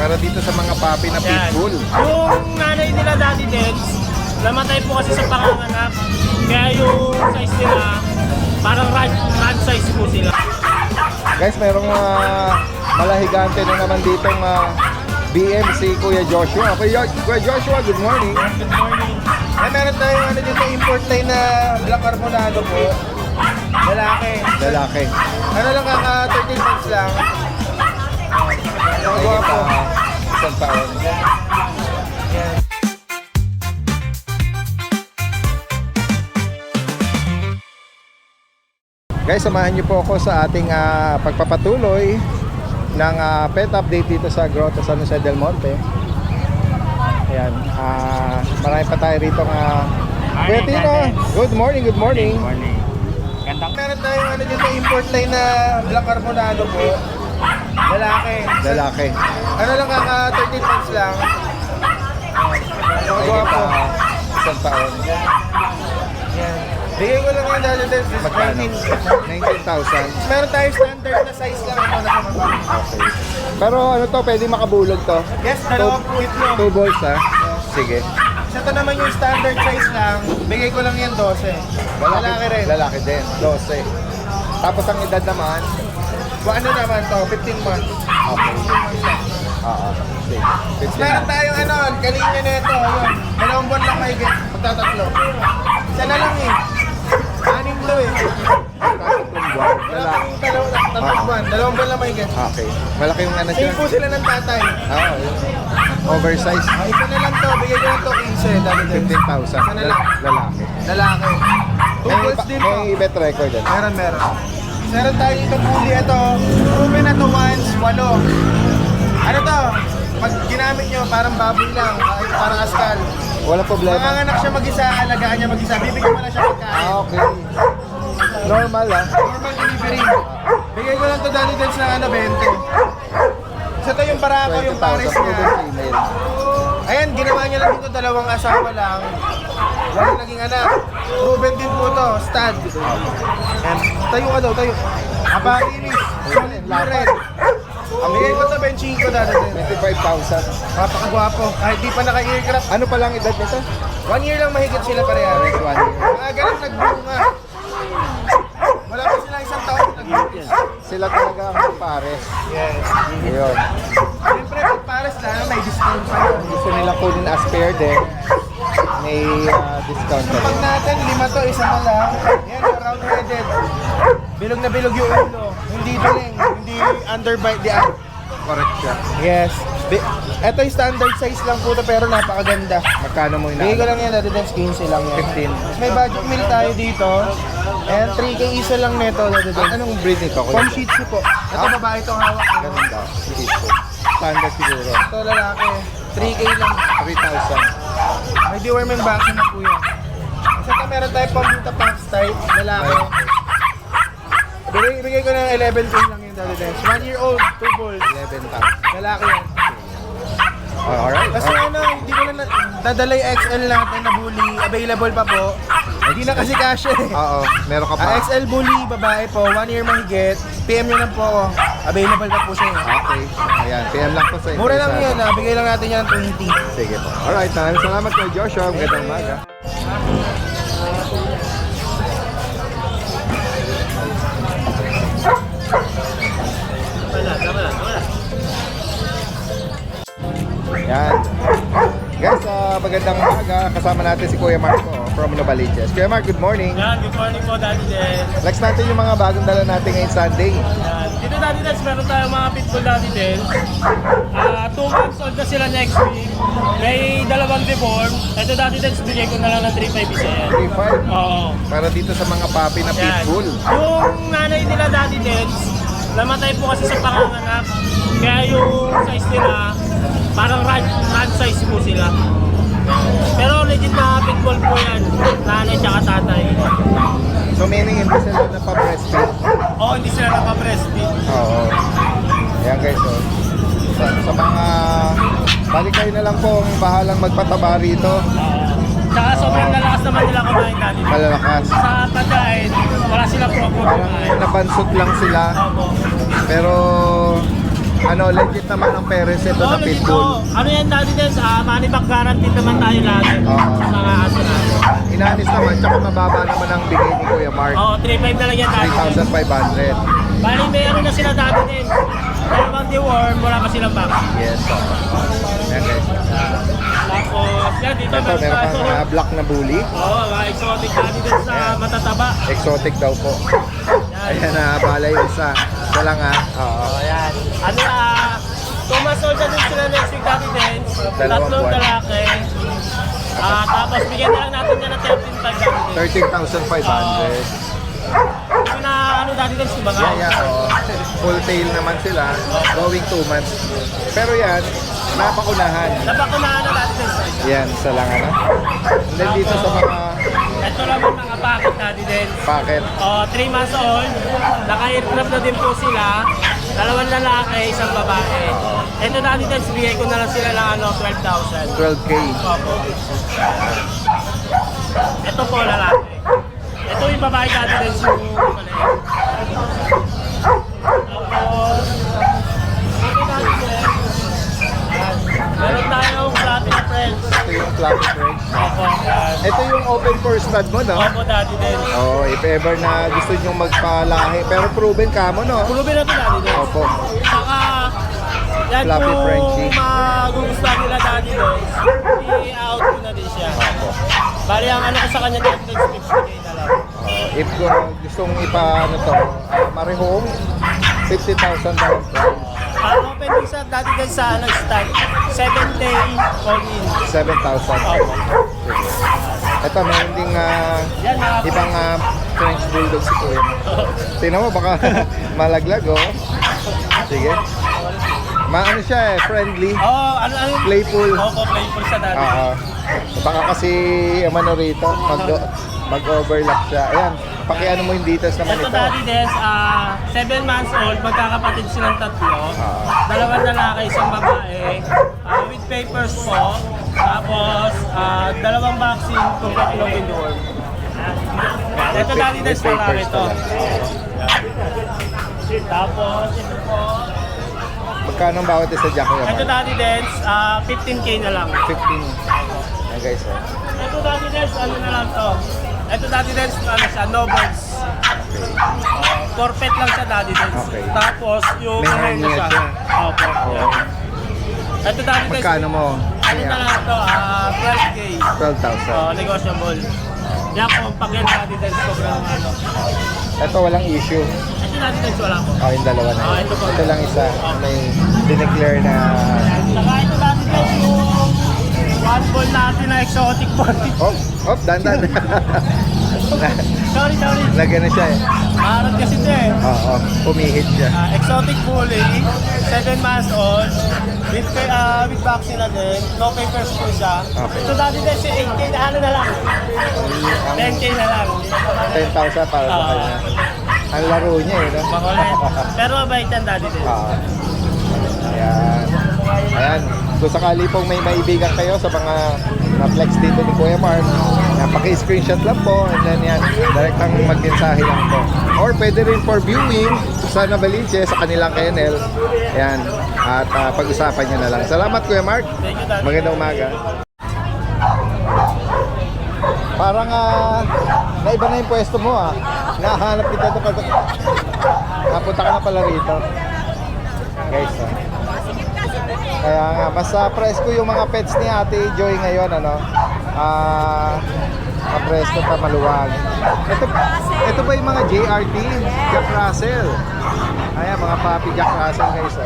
para dito sa mga puppy na pitbull. Yung nanay nila Daddy Deds, namatay po kasi sa panganganak. Kaya yung size nila, parang rad size po sila. Guys, merong malahigante na naman ditong BM si Kuya Joshua. Kuya Joshua, good morning. Good morning. Meron tayong dito import line na black carbonado po. Lalaki. Ano lang kaka 13 months lang. Ang gwapo. Isang taon. Yan. Guys, samahan niyo po ako sa ating pagpapatuloy ng pet update dito sa Grotto San Jose del Monte. Ayan, marami pa tayo rito Kuya Tino, good morning. Morning. Meron tayong dito import line na black carbonado po. Lalaki. Ano lang kaka 13 months lang. Ang gwapo. Isang taon. Yan. Bigay ko lang yung dali din. Magkano? 19,000. Meron tayong standard na size lang ito na sa Okay. Pero ano to, pwede makabulog to? Yes, dalawang po itlog. 2 balls ha? Sige. Sa ito naman yung standard size lang, bigay ko lang yan 12. Lalaki rin. Lalaki din, 12. Tapos ang edad naman, Ano naman to, 15 months. okay. Oo. Sige. 15 Meron tayong kalinya na ito. Yun. Dalawang buwan lang mahigit. Magtatatlo. Isa na lang eh. Anim to eh. Lalaki. Tatlong buwan. Dalawang buwan lang mahigit. Okay. Malaki yung ano Same po sila. sila ng tatay. Yun. Oversize. Isa na lang to. Bigay ko lang to 15. Dali din. 15,000. Isa na lang. Lalaki. Lalaki. 2 balls din po. May bet record din. Meron. Meron tayo itong huli ito. Proven na to once, 8. Ano to? Pag ginamit nyo, parang baboy lang, parang askal. Walang problema. Manganganak siya mag-isa, alagaan niya mag-isa, bibigyan mo lang siya pagkain. Okay. Normal Normal delivery. Bigay ko lang to Danny Dance ng 20. Isa to yung barako, yung pares 20,000 niya. female. Ayan, ginawa niya lang dito, dalawang asawa lang. Walang naging anak. Proven din po to, stud. Ayan, tayo ka daw, tayo. Aparilis, solid blue red. Ang bigay ko to, benching ko Danny Dance. 25,000. Napakagwapo. Kahit di pa naka-earcraft. Ano pa lang edad nito? 1 year lang mahigit sila parehas. 1 year. Ganun nagbunga. Wala pa sila isang taon nagbunga. Sila talaga ang pares. Yes. Ayun. Siyempre, pag pares na, may discount pa yun. Gusto nilang kunin as pair din. May discount pa Pag rin. natin, 5 to, isa na lang. Yan, round-headed. Bilog na bilog yung ulo. Hindi duling, hindi underbite the eye. Correct siya. Yes. Ito yung standard size lang po to, pero napakaganda. Magkano mo Bigay ko inaano? lang yan, Daddy Dance, 15 lang yan. 15. May budget meal tayo dito. And 3K isa lang neto, Daddy Dance. Anong breed nito? Pom Shih Tzu po. Ito babae itong hawak ko. Ganun daw. Sige po. Standard siguro. Ito lalaki. 3K lang. 3,000. May deworming vaccine na po yan. Isa pa meron tayo pang Buta Pax type. Lalaki. Bigay ko ng 11K lang yung Daddy Dance. 1 year old, 2 balls. 11,000. Lalaki yan. Alright. Kasi hindi ko na dadalay XL natin na bully. Available pa po. Hindi na kasi kasya eh. Oo. Meron ka pa. XL bully, babae po, 1 year mahigit. PM nyo lang po ako. Available pa po siya eh. Okay. Ayan. PM lang po sa inyo. Mura lang yan, bigay lang natin yan ng 20. Sige po. Alright. Maraming salamat kay Joshua. Magandang umaga. Yan. Guys, magandang umaga. Kasama natin si Kuya Marco from Novaliches. Kuya Mark, good morning. Yan, good morning po Daddy Deds. Next natin yung mga bagong dala natin ngayong Sunday. Yan. Dito Daddy Deds, meron tayong mga pitbull Daddy Deds. 2 months old na sila next week. May dalawang deform. Ito Daddy Deds, bigay ko na lang ng 3.5 isa yan. 3.5. Oo. Para dito sa mga puppy na Yan. pitbull. Yung nanay nila Daddy Deds, namatay po kasi sa panganganak. Kaya yung size nila, parang rad size po sila. Pero legit na pitbull po yan, nanay tsaka tatay. So meaning hindi sila napa-breastfeed. Oo, hindi sila naka-breastfeed. Oo. Ayan guys, oh. Sa mga balik kayo na lang po ang bahalang magpataba rito. Tsaka sobrang lalakas naman nila kumain Daddy Deds. Malalakas. Sa pagkain, wala silang problem Parang kumain. nabansot lang sila. Opo. Pero ano, legit naman ang parents ito na legit pitbull. po. Ano yan dati din, money back guarantee naman tayo lagi. Oo. Sa mga aso natin. Inanis naman, tsaka mababa naman ang bigay ni Kuya Mark. Oo, 3.5 na lang yan dati. 3,500. Bali, meron na sila dati din. Dalawang deworm, wala pa silang box. Yes. Yan guys. Tapos, yan, dito Ito, meron kang black na bully. Oo, mga exotic dati din sa matataba. Exotic daw po. Ayan na, bala yung isa. Ito lang ha. Oo. Oh, yan. Ano 2 months old na din sila next week dati din. Dalawang Tatlong buwan. lalaki. Tapos bigyan na lang natin yan ng 13,500 dati din. 13,500. Yung na ano dati din sumagal. Oo. Full tail naman sila. Going 2 months. Pero yan, napakunahan. Napakunahan na dati din sa isa. Yan, isa lang ano. And then dito sa mga Ito naman mga packet dati din. packet. 3 months old. Naka-aircraft na din po sila. 2 lalaki, 1 babae. Ito dati din, bigay ko na lang sila ng 12,000. 12K. Opo. Ito po lalaki. Ito yung babae dati din yung maliit. Tapos, ito dati din. Meron tayong fluffy na friends. Ito yung fluffy French. Opo, yan. Ito yung open for stud mo, no? Opo dati din. Oo, if ever na gusto nyo magpalahi. Pero proven ka mo, no? Pulubi na ito dati din. Opo. Saka, yan Fluffy kung Frenchie. magugustuhan nila dati doon, i-out ko na din siya. Opo. Bali, ang ano ko sa kanya dati doon, 50K na lang. If gustong ano to, marihong, 50,000 down price. Open din sa dati din sa start, 7K all in. 7,000. Opo. Ito, meron ding Yan mga ibang French Bulldog si Kuya. Tingnan mo, baka malaglag, oh. Sige. Maano siya friendly. ano Playful. Opo, playful sa dati. Oo. Baka kasi ano rito, mag-overlap siya. Ayan, pakiano mo yung details naman Ito ito. dati des, 7 months old, magkakapatid silang 3. 2 lalaki, 1 babae. With papers po. Tapos, 2 vaccine kung tatlong indoor. Ito dati des, With lalaki papers ito. pala. Tapos, ito po. Magkano ang bawat isa dyan, Kuya Ito Mark? dati des, 15K na lang. 15. Ayan guys, oh. Ito dati des, ano na lang to. Ito dati des, ano siya, no birds. Corpet lang siya dati des. Okay. Tapos yung May ano hernia siya. siya. Opo. Oo. Ito dati des, Magkano mo? ano na lang to, 12K. 12,000. Negotiable. Yan kung pag yan dati des, sobrang ano. Ito walang issue. Ito dati des, wala ko. Oh, yung dalawa na. Oh, ito po. Ito lang isa. May dineclare na Saka ito dati des, yung one ball natin na exotic ball. dandan. Sorry. Lagyan na siya eh. Maharap kasi ito eh. Oo, pumihit siya. Exotic bully, 7 months old, with vaccine na din, no papers po siya. Okay. So dati din si 8K na ano na lang, 10K na lang. 10,000 para sa kanya. Ang laro niya eh, no? Makulit. Pero mabait yan dati din. Oo. Ayan. Ayan. Kung sakali pong may maibigan kayo sa mga na-flex dito ni Kuya Mark, paki-screenshot lang po and then yan, direktang magmensahe lang po. Or pwede rin for viewing sa Navaliche, sa kanilang kennel. Ayan. At pag-usapan nyo na lang. Salamat Kuya Mark. Thank you, dati. Magandang umaga. Parang naiba na yung pwesto mo Nahanap kita doon. Napunta ka na pala rito. Guys, kaya nga, mas presko yung mga pets ni Ate Joy ngayon, ano? Presko pa maluwag. Ito ba yung mga JRT? Jack Russell. Ayan, mga puppy Jack Russell guys.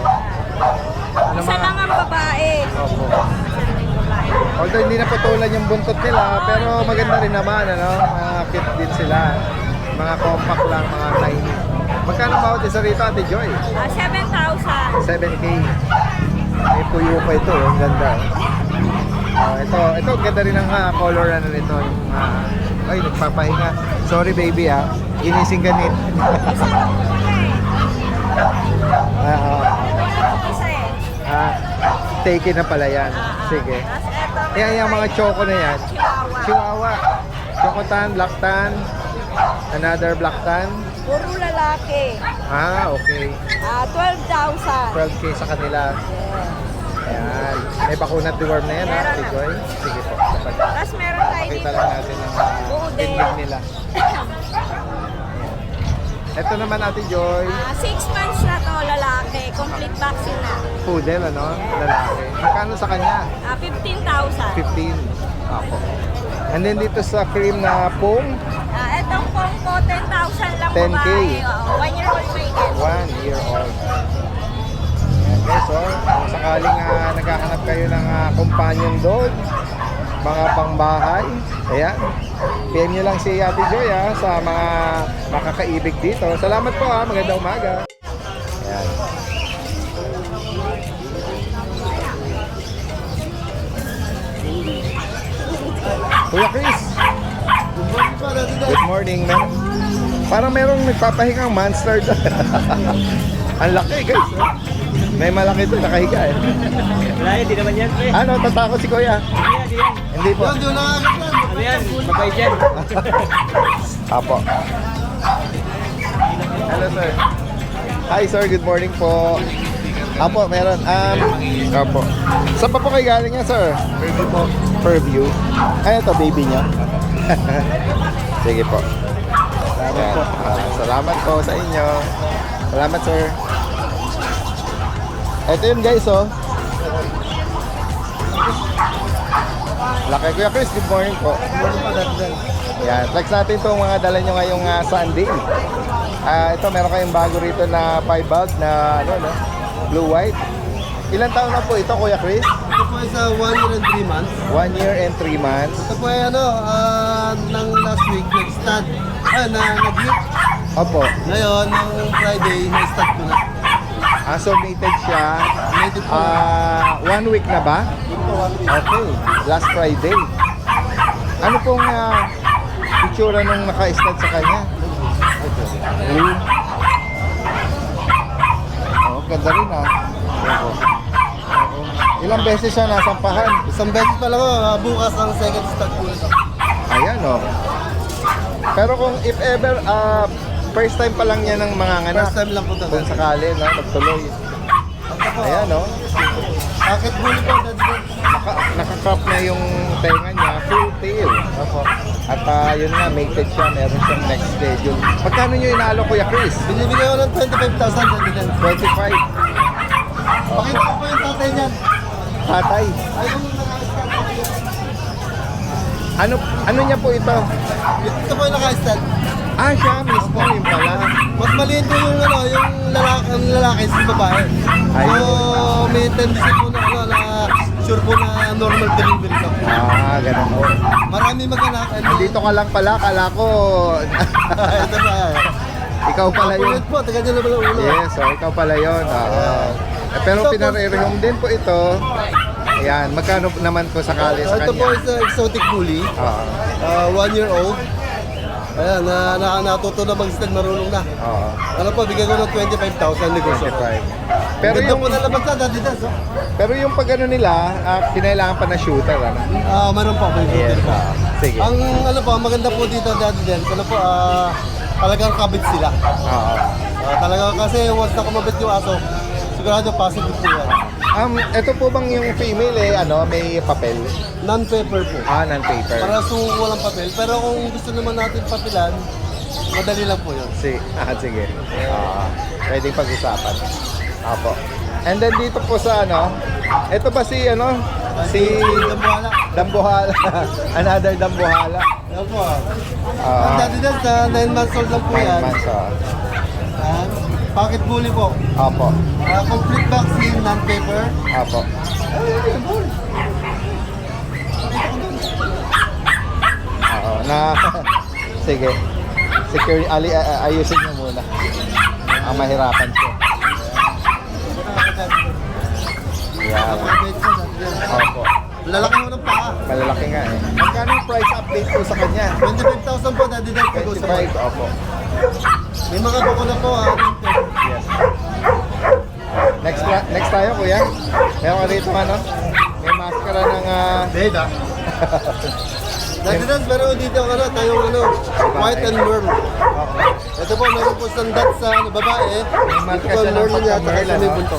Ano Isa lang ang babae. Opo. Although hindi na putulan yung buntot nila, pero maganda rin naman, ano? Mga cute din sila. Mga compact lang, mga tiny. Magkano bawat isa rito, Ate Joy? 7,000. 7K. May puyo pa ito, ang ganda. Ito, ganda rin ang color ano nito. Ay, nagpapahinga. Sorry baby ginising ganit. Isa eh. Take it na pala yan. Sige. Tapos eto. Yan yung mga choco na yan. Chihuahua. Chihuahua. Choco tan, black tan, another black tan. Puro lalaki. Ah, okay. 12,000. 12K sa kanila. Ayan. May bakunat deworm na yan, ha, Meron Ate na. Joy? Sige po. Tapos meron tayo Pakita dito. lang natin ang Buode. technique nila. Ito naman, Ate Joy. 6 months na to, lalaki. Complete vaccine na. Poodle, ano? Lalaki. Magkano sa kanya? 15,000. 15. Ako. And then dito sa cream na pong, Itong pong po, 10,000 lang 10K. babae. 1 year old maiden. 1 year old. Ayan guys, kung sakaling naghahanap kayo ng companion dog, mga pangbahay, ayan, PM nyo lang si Ate Joy sa mga makakaibig dito. Salamat po magandang umaga. Ayan. Kuya Chris, good morning, man. Parang merong nagpapahingang monster doon. Ang laki, guys. May malaki ito, nakahiga eh. Wala yan, di naman yan, pre. Ano, tatakot si Kuya? Hindi po. Ano yan? Mabay dyan. Apo. Hello, sir. Hi, sir. Good morning po. Apo, meron. Apo. Saan pa po kayo galing yan, sir? Fairview po. Fairview. Ay, ito, baby niya. Sige po. Salamat po. Salamat po sa inyo. Salamat, sir. Ito yun, guys, Laki. Kuya Chris, good morning po. Yan, flex natin itong mga dala nyo ngayong Sunday. Ito, meron kayong bago rito na 5 bag na blue-white. Ilan taon na po ito, Kuya Chris? Ito po ay sa 1 year and 3 months. 1 year and 3 months. Ito po ay nang last week nag-start. Nag-week. Opo. Ngayon, nung Friday, na-start ko na. So mated siya. Mated po. 1 week na ba? Okay. Last Friday. Ano pong itsura nung naka-start sa kanya? Blue. Ganda rin Ilang beses siya nasampahan? Isang beses pa lang bukas ang second start ko. Ayan Pero kung if ever first time pa lang niya ng mga nganak. First time lang po Kung talaga. sakali magtuloy. Ayan Bakit huli po? naka-crop na yung tenga niya, full tail. At yun nga, mated siya, meron siyang next schedule. Magkano nyo inalo, Kuya Chris? Binibigay ko ng 25,000 sa dinan. 25. Pakita ko po yung tatay niyan. Tatay. Ay, yung naka-start. Ano niya po ito? Ito po yung naka-start. Siya mismo, yung pala. Mas maliit po yung ang lalaki sa babae. Ayun. So, may tendency po na sure po na normal delivery ka po. Ganun po. Marami mag-anak. Dito ka lang pala, kala ko. Ito pa. Ikaw pala yun. Ulit po, taga nyo na pala ulo. Yes, ikaw pala yun. Pero pinare-rehome din po ito. Ayan, magkano naman po sakali sa Ito po kanya? is exotic bully. Oo. 1 year old. Ayan, natuto na mag-stand, marunong na. Oo. Ano po, bigyan ko ng 25,000 negosyo. 25. Pero Ganda yung po nalabas na, dati das. pero yung pag ano nila, kinailangan pa na shooter Meron po, may Yes. shooter po. Sige. Ang ano po, ang maganda po dito dati din, ano po, talagang kabit sila. Oo. Talaga kasi once na kumabit yung aso, sigurado positive po yan. Ito po bang yung female may papel? Non-paper po. Non-paper. Para walang papel. Pero kung gusto naman natin papilan, madali lang po yun. Sige. Pwedeng pag-usapan. Apo. And then dito po sa ito ba si si Dambuhala. Dambuhala. Another Dambuhala. Yan po. Ang dati din sa 9 months old lang po 9 yan. months. Pocket bully po. Apo. Complete vaccine, non-paper. Apo. Sige. Security, ayusin nyo muna. Mahirapan siya. Yan. Opo. Lalaki mo ng paa. Malalaki nga Magkano yung price update po sa kanya? 25,000 po, dati din. 25, opo. May mga buko na po. Yes. Next tayo, kuya. Meron ka rito may maskara ng Data. Dagdagan, meron dito ang tayong white and merl. Ito po, meron po isang dot sa babae. marka Ito po, siya ng merl niya, pagka-merl, tsaka may ano? bunto.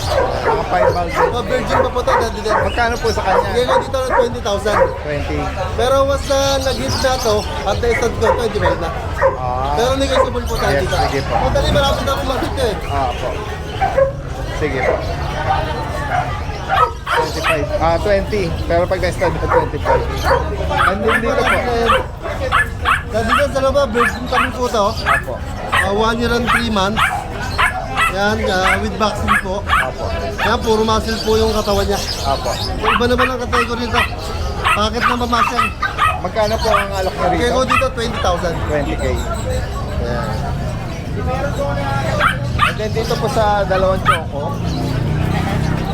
Mga 5 bulbs. Ito, virgin pa po ito, dagdagan. Magkano po sa kanya? Bigay ko dito ng 20,000. 20. Pero once na nag-hit na ito, at na-stud ko, 25 na. Ah, Pero negotiable po tayo Yes, dito. sige po. O, dali, marami na akong makita eh. po. Sige po. 25. 20. Pero pag na-start na 25. Andun dito po. Dati dyan sa laba, virgin kami po ito. Apo. 1 year and 3 months. Yan, with vaccine po. Apo. Yan, puro muscle po yung katawan niya. Apo. Iba naman ang category nito. Bakit na muscle? Magkano po ang alok niya Bigay rito? ko dito 20,000. 20K. Ayan. And then dito po sa dalawang choco.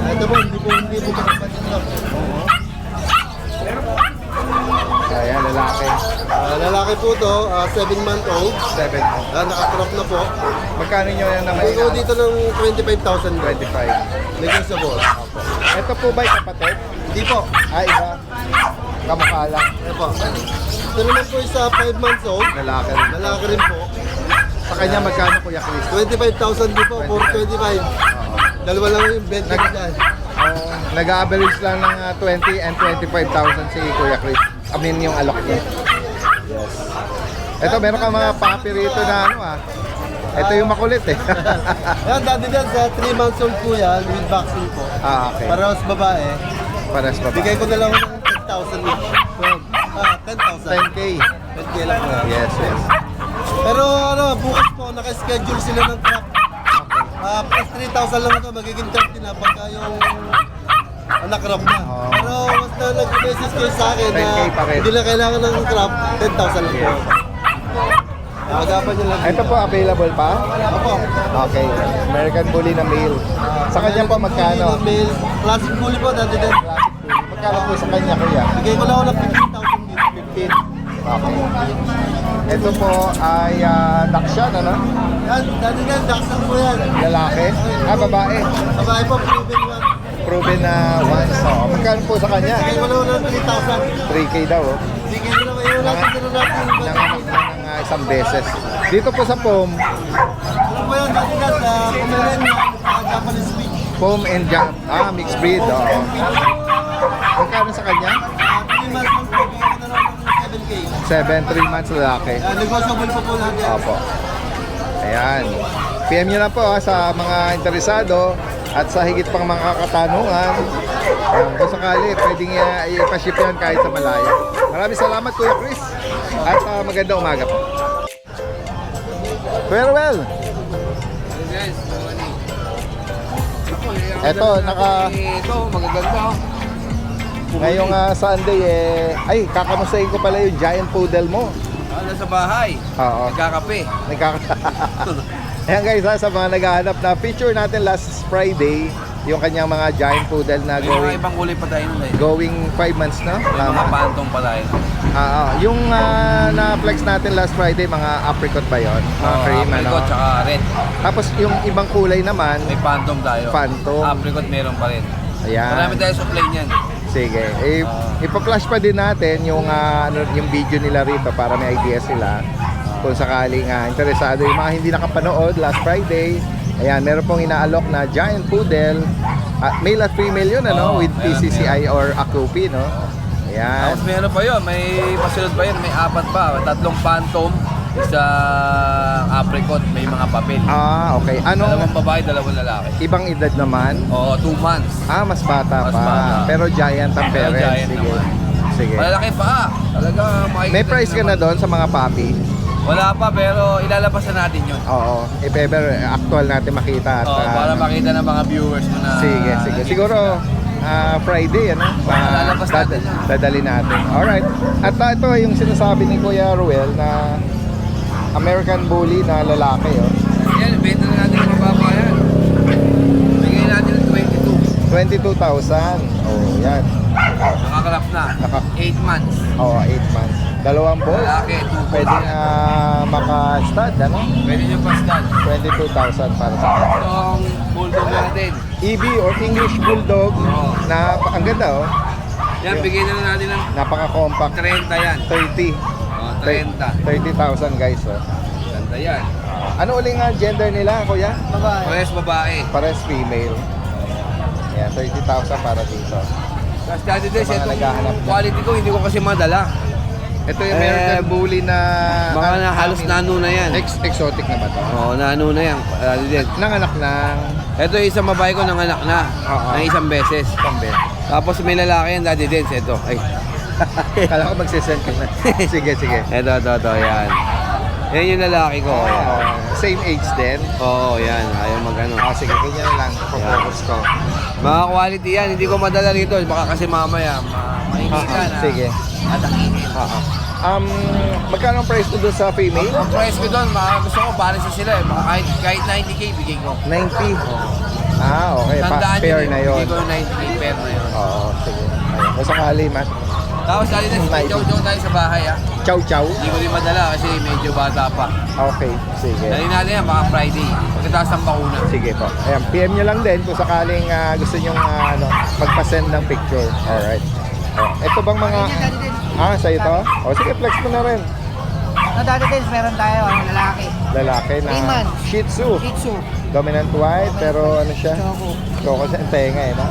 Ito po, hindi po kapapansin ito. Ayan, lalaki. Lalaki po ito, 7-month-old. 7 months. Nakakrop na po. Magkano nyo yan naman? Bigay ko dito ng 25,000. 25. Negotiable. Ito po ba yung kapatid? Hindi po. Iba. Kamukha lang. Ito po. Ito naman po isa 5 months old. Lalaki rin. Lalaki rin po. Sa kanya magkano Kuya Chris? 25,000 din po, 425. Dalawa lang yung bed ko dyan. Nag-average lang ng 20 and 25,000 si Kuya Chris. I mean yung alok niya. Yes. Ito, meron ka mga papi rito na Ito yung makulit eh. Yan, dati dyan sa 3 months old po yan, with vaccine po. Okay. Para sa babae, Paras ba ba? bigay ko na lang ng 10,000 each. 10,000. 10K. 10K lang po yan. Yes, yes. Pero bukas po, naka-schedule sila ng crop. Plus 3,000 lang ito, magiging 30 na pagka yung nakrop na. Oo. Pero mas na nag-message kayo sa akin 10K pa rin. hindi na kailangan ng crop, 10,000 lang po. Agapan nyo lang. Ito po, available pa? Opo. Okay. American Bully na male. Sa kanya po magkano? Male, classic bully po, dati din. Magkano po sa kanya Kuya? Bigay ko lang ako ng 15,000 dito. 15. Okay. Ito po ay Dakshan, ano? Yan, dati din, Daxan po yan. Lalaki? Babae. Babae po, proven one. Proven na once. Oh. Magkano po sa kanya? Bigay ko lang ako ng 3,000. 3K daw. Oh. Bigay ko lang kayo natin, pero natin. Nanganak na ng isang beses. Dito po sa POM, Ano po yan, dati din, sa Pomeranian, Japanese speech. POM and Jam. Mixed breed. Oh. Magkano sa kanya? 3 months old po, bigay ko na lang ng 7K. 3 months lalaki. Negotiable po po lahat yan. Opo. Ayan. PM nyo na po sa mga interesado at sa higit pang mga katanungan. Kung sakali, pwedeng ipaship yan kahit sa malaya. Maraming salamat Kuya Chris at magandang umaga po. Kuya Ruel. Eto, Ito, magaganda. ngayong Sunday ay kakamustahin ko pala yung giant poodle mo. Nasa bahay, Oo. nagkakape. Ayan guys, sa mga naghahanap na feature natin last Friday, yung kanyang mga giant poodle na May mga going ibang kulay pa tayo nun eh. going 5 months na. May mga pantong pa tayo. Yung na-flex natin last Friday, mga apricot ba yun? Mga cream, ano? Apricot tsaka red. Tapos yung ibang kulay naman, May phantom tayo. Phantom. Apricot meron pa rin. ayan. Marami tayo supply niyan. Sige. Ipa-flash pa din natin yung, yung video nila rito para may idea sila. Kung sakaling interesado yung mga hindi nakapanood last Friday. Ayan, meron pong inaalok na giant poodle. Male at female yun, ano? Oo, With meron, PCCI or Akupi, no? Ayan. Tapos meron pa yun, may pasunod pa yun, may 4 pa. 3 phantom, isang apricot, may mga papel. Okay. Ano? 2 babae, 2 lalaki. Ibang edad naman? Oo, 2 months. Mas bata Mas pa. bata. Pero giant ang Pero parents. giant Sige. naman. Sige. Malalaki pa. Talaga makikita May price nyo ka na naman. doon sa mga papi? Wala pa, pero ilalabas na natin yun. Oo. If ever actual natin makita. At, Oo, para makita ng mga viewers mo na... sige, sige. Siguro Friday, ano? Lalabas natin yun. Dadali natin. Alright. At ito yung sinasabi ni Kuya Ruel na American Bully na lalaki, oh. Yan, benta na natin ng mababa yan. Bigay natin ng 22. 22,000. Oh, yan. Nakakalap na. 8 months. 8 months. 2 balls. Lalaki, 2 Pwedeng maka-stud, ano? Pwede nyo pastan. 22,000 para sa akin. Itong bulldog natin. EB or English Bulldog Oo. na ang ganda, oh. Yan, bigyan na natin ng Napaka-compact. 30 yan. 30. Oh, 30. 30,000 guys. Oh. Ganda yan. Ano uling gender nila, kuya? Babae. Pares babae. Pares female. Ayan, 30,000 para dito. Tapos dati din, Sa mga naghahanap itong na. quality ko, hindi ko kasi madala. Ito yung American Bully na... Mga na halos nano na yan. Exotic na ba ito? Oo, nano na yan. Dati din. Nanganak ng... Ito yung isang babae ko nanganak na. Oo. Ng isang beses. Pambe. Tapos may lalaki yan, dati din. Ito. Ay. Kala ko magsisend ka na. Sige. Ito, yan. Yan yung lalaki ko. Yan. Same age din. Oo, yan. Ayaw mag-ano. Sige, ganyan na lang. Focus ko. Mga quality yan, hindi ko madala rito. Baka kasi mamaya, maingit ka na. Sige. Atakihin. Magkano ang price ko doon sa female? Ang price ko doon, gusto ko balance sa sila eh. Baka kahit 90k, bigay ko. 90. Okay. Tandaan Pair yun na eh. yun. Bigay ko ng 90k pair na yun. Oo, sige. Ayun. Kung sakali, man. Tapos dali na, joke tayo sa bahay ah. Chow. Hindi ko rin madala kasi medyo bata pa. Okay, sige. Dali natin yan, baka Friday. Pagkatapos ng bakuna. Sige po. Ayan, PM nyo lang din kung sakaling gusto nyo magpa-send ng picture. Alright. Ito bang mga... sa'yo to? Sige, flex mo na rin. Dati din, meron tayo, lalaki. Lalaki na 3 months. Shih Tzu. Shih Tzu. Dominant white, pero ano siya? Choco sa tenga eh, no?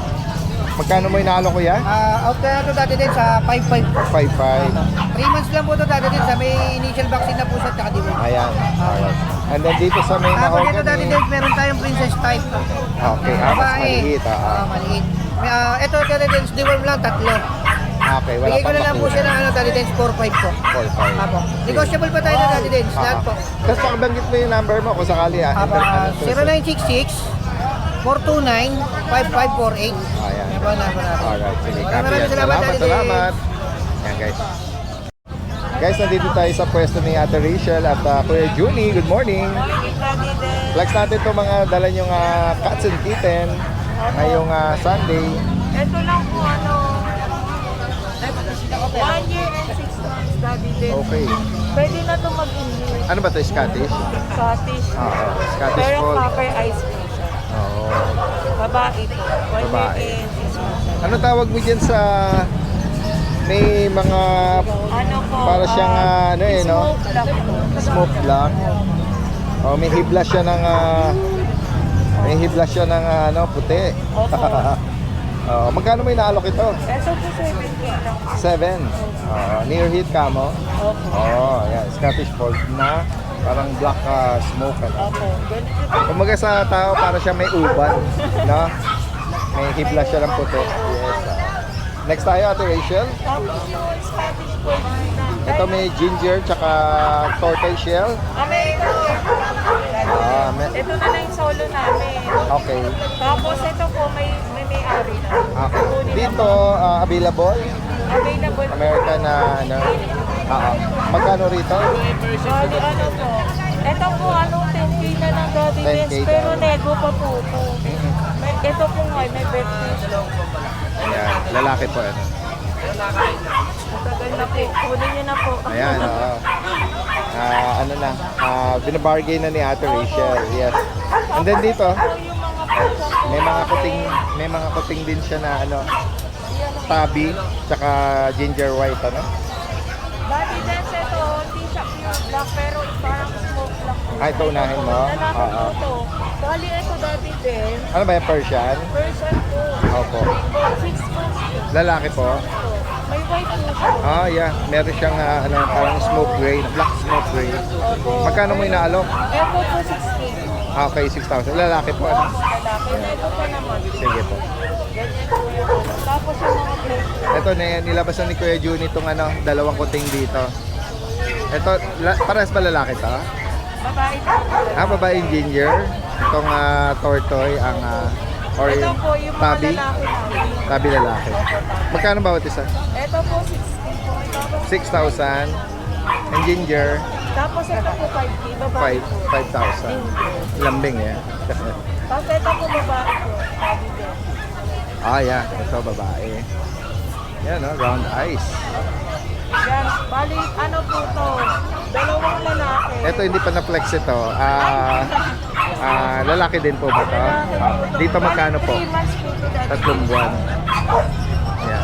Magkano mo inalo, kuya? Out na ito dati din sa 5.5. 5.5. 3 months lang po ito dati din sa may initial vaccine na po siya at saka diba. Ayan. Alright. And then dito sa may Tapos dito dati mahogany. din, meron tayong princess type. Okay, mas maliit. Maliit. Ito dati din, deworm lang, 3. Okay, wala Bigay ko pang na lang po bakuna. siya ng dati din, 4.5 po. 4.5. Apo. Negotiable pa tayo na dati din, lahat po. Tapos pakibanggit mo yung number mo kung sakali Apo, 0966 429 5548. Ayan. Yan po na. Alright, sige. Maraming Copy yan. salamat, Daddy Dave. Salamat. Yan guys. Guys, nandito tayo sa pwesto ni Ate Rachel at Kuya Junie. Good morning. Flex natin itong mga dala nyong cats and kitten ngayong Sunday. Ito lang po, 1 year and 6 months, Daddy din. Okay. Pwede na ito mag-inhale. Ano ba ito? Scottish? Scottish. Oo. Scottish Pero Fold. copper eyes po siya. Oo. Babae po. 1 Babae. year and 6 months. Ano tawag mo dyan sa may mga Ano po? para siyang no? Smoke lang po. Smoke black. Oh, may hibla siya ng puti. Opo. Magkano may naalok ito? Ito po 7K lang. 7. Near heat camo. Opo. Yeah, Scottish Fold na parang black smoke Opo. Ganito po. Kumaga sa tao para siya may uban, no? May hibla siya ng puti. Yes. Next tayo, Ate Rachel. Tapos yung Scottish Fold na. Ito may ginger tsaka tortoise shell. American may- Ito na lang yung solo namin. Okay. Tapos ito po may-ari na. Okay. Kukunin Dito, naman. available. Available. American na magkano rito? Bali ano po. Ito po 10K na lang Daddy 10K Vince, pero daw. nego pa po ito. Ito po nga, may birthday. Ayan, lalaki po ito. Matagal na po. Kunin niyo na po. Ayan, binabargain na ni Ate Rachel. Yes. And then dito, Yung mga pusa po. may mga kuting din siya na tabi tsaka ginger white Daddy Vince, ito, hindi siya pure black, pero parang smoke black po. Ito unahin mo. Lalaki po ito. Bali ito Daddy Vince. Ano ba yung Persian? Person po. Opo. 6 months po. Lalaki po. May white po siya. Yeah. Meron siyang parang smoke gray, black smoke gray. Opo. Magkano mo inaalok? Ito po 6K. Okay, 6,000. Lalaki po. Lalaki na ito pa naman. Sige po. Ganyan po yung tapos yung mga plate. Ito, nilabasan ni Kuya Jun itong dalawang kuting dito. Ito, parehas ba lalaki to? Babae po. Babaeng ginger. Itong tortoy, or Ito po yung mga tabi. lalaki namin. Tabi lalaki. Magkano bawat isa? Ito po 6K po. Tapos, 6,000. And ginger, tapos ito po 5K. Babae po. 5,000. Lambing eh. Tapos ito po babae po. Sabi din. Yeah. Ito, babae. Yan, round eyes. Yan. Bali, ano po to? Dalawang lalaki. Ito, hindi pa na-flex ito. Lalaki din po ba ito? Dito magkano po? 3 months po ito. Daddy. 3 buwan. Yan.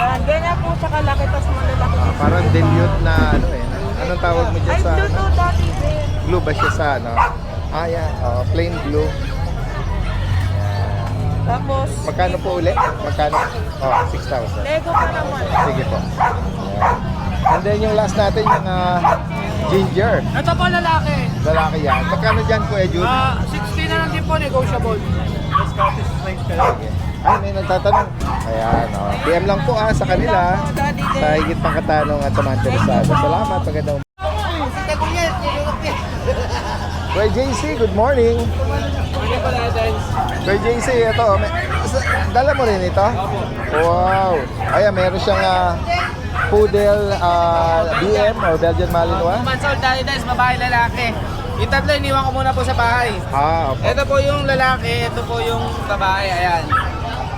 Yan, ganyan po siya kalaki, tapos malalaki. Parang dilute na ano eh. Anong tawag mo dyan Ay, sa... blue to dati din. Blue ba siya sa ano? Ah, yan. Plain blue. Tapos, Magkano po ulit? Magkano? 6,000. Lego pa naman. Sige po. Ayan. And then yung last natin, yung ginger. Ito po lalaki. Lalaki yan. Magkano dyan, Kuya Jude? 60 na lang din po, negotiable. Sige. Ay, may nagtatanong. Ayan, PM lang po sa kanila. Sa higit pang katanong at sa mga interesado. Salamat. Magandang Kuya JC, good morning. Kuya JC, ito. Dala mo rin ito? Wow. Ayan, meron siyang poodle BM or Belgian Malinois. 2 months old daddy guys, babae lalaki. Yung tatlo iniwan ko muna po sa bahay. Okay. Ito po yung lalaki, ito po yung babae, ayan.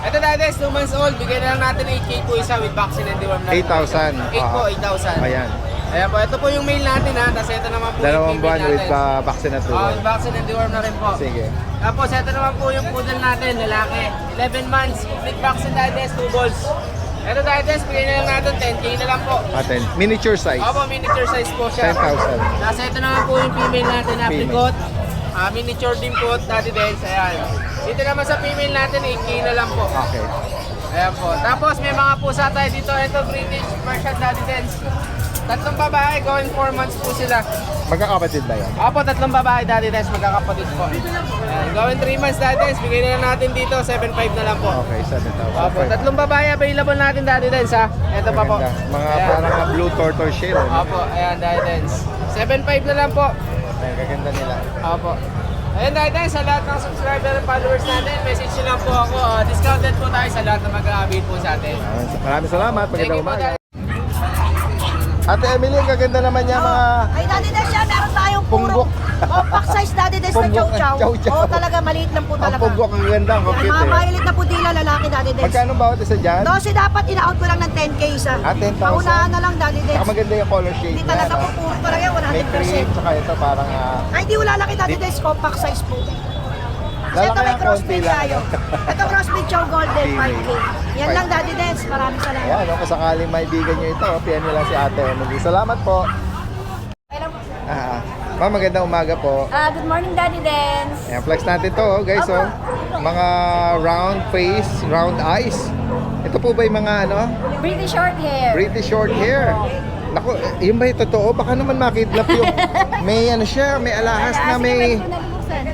Ito daddy guys, 2 months old, bigyan na lang natin 8K po isa with vaccine and deworm na. 8,000. 8 po, 8,000. Ayan. Ayan po, ito po yung male natin ha, tapos ito naman po Dalawang yung buwan female with natin. vaccine at Oh, two. with vaccine and deworm na rin po. Sige. Tapos ito naman po yung poodle natin, lalaki. 11 months, complete vaccine daddy guys, 2 balls. Ito daddy guys, bigyan na lang natin 10K na lang po. Aten. Miniature size. Opo, miniature size po siya. 10,000. Tapos ito naman po yung female natin, apricot. Miniature din po, daddy guys, ayan. Dito naman sa female natin, 8K na lang po. Okay. Ayan po. Tapos may mga pusa tayo dito. Ito British Persian Daddy Dens. 3 babae, going 4 months po sila. Magkakapatid ba yan? Opo, 3 babae Daddy Dens, magkakapatid po. Ayan, going 3 months Daddy Dens, bigay na lang natin dito, 7.5 na lang po. Okay, 7,000. Opo, 3 babae available natin Daddy Dens ha. Ito pa po. Maganda. Mga Ayan. parang blue tortoise shell. Opo, ayan Daddy Dens. 7.5 na lang po. Ayan, gaganda nila. Opo. Ayan Daddy Dens, sa lahat ng subscriber and followers natin, message nyo lang po ako. Discounted po tayo sa lahat na mag-a-avail po sa atin. Maraming salamat. Thank Magandang you po umaga. Daddy. Ate Emily, ang gaganda naman niya mga... Ay, Daddy Des siya, meron tayong Punggok. compact size Daddy Des na Punggok na chow-chow. chow-chow. Oo, talaga, maliit lang po Ang talaga. punggok, ang ganda, ang Yan, cute mga eh. mahilig na pudila lalaki Daddy Des. Magkano bawat isa dyan? 12 dapat, ina-out ko lang ng 10K isa. 10,000? Paunahan na lang Daddy Des. Saka maganda yung color shade Hindi talaga po puro talaga, May cream, 100%. saka ito parang... Ay, di wala laki Daddy Des, compact size po. Kasi ito lalaki may ang konti crossbreed lang. tayo. Ito crossbreed chow golden, 5K. Yan lang Daddy Des, maraming salamat. Ayan, kung sakaling maibigan nyo ito, PM nyo lang si Ate Emily. Salamat po. Ma'am, magandang umaga po. Good morning, Daddy Dance. Ayan, flex natin to, guys. Oh. Mga round face, round eyes. Ito po ba yung mga ano? British short hair. British short hair. Naku, yun ba yung totoo? Baka naman makidlap yung may ano siya, may alahas na may...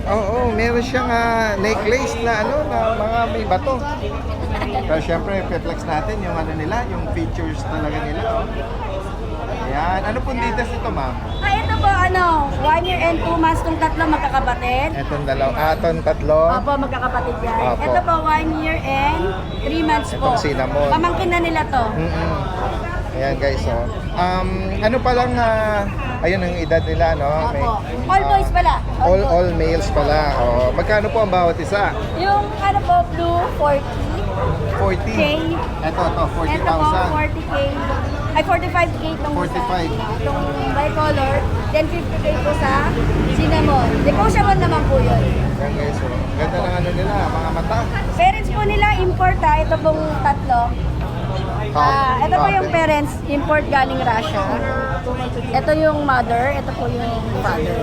Oo, meron siyang necklace na ano, na mga may bato. Pero syempre, flex natin yung ano nila, yung features talaga nila. Oh. Ayan. Ano pong details ito, ma'am? Ito po, 1 year and 2 months tong tatlo magkakapatid. Itong itong tatlo. Opo, magkakapatid yan. Opo. Ito po, 1 year and 3 months po. Itong cinnamon. Pamangkin na nila to. Ayan, guys. Oh. Ano pa lang, ayun ang edad nila, no? Opo. All boys pala. All males pala. Oh. Magkano po ang bawat isa? Yung po, blue, 40. 40. K. Ito, Ito po, 40,000. 40K. Ay, 45K itong 45. Itong bicolor. Then 50K po sa cinnamon. Negotiable naman po yun. Ayan, guys. Oh. Ganda ng ano nila, mga mata. Parents po nila import Ito pong tatlo. Ito po yung parents, import galing Russia. Ito yung mother, ito po yung father.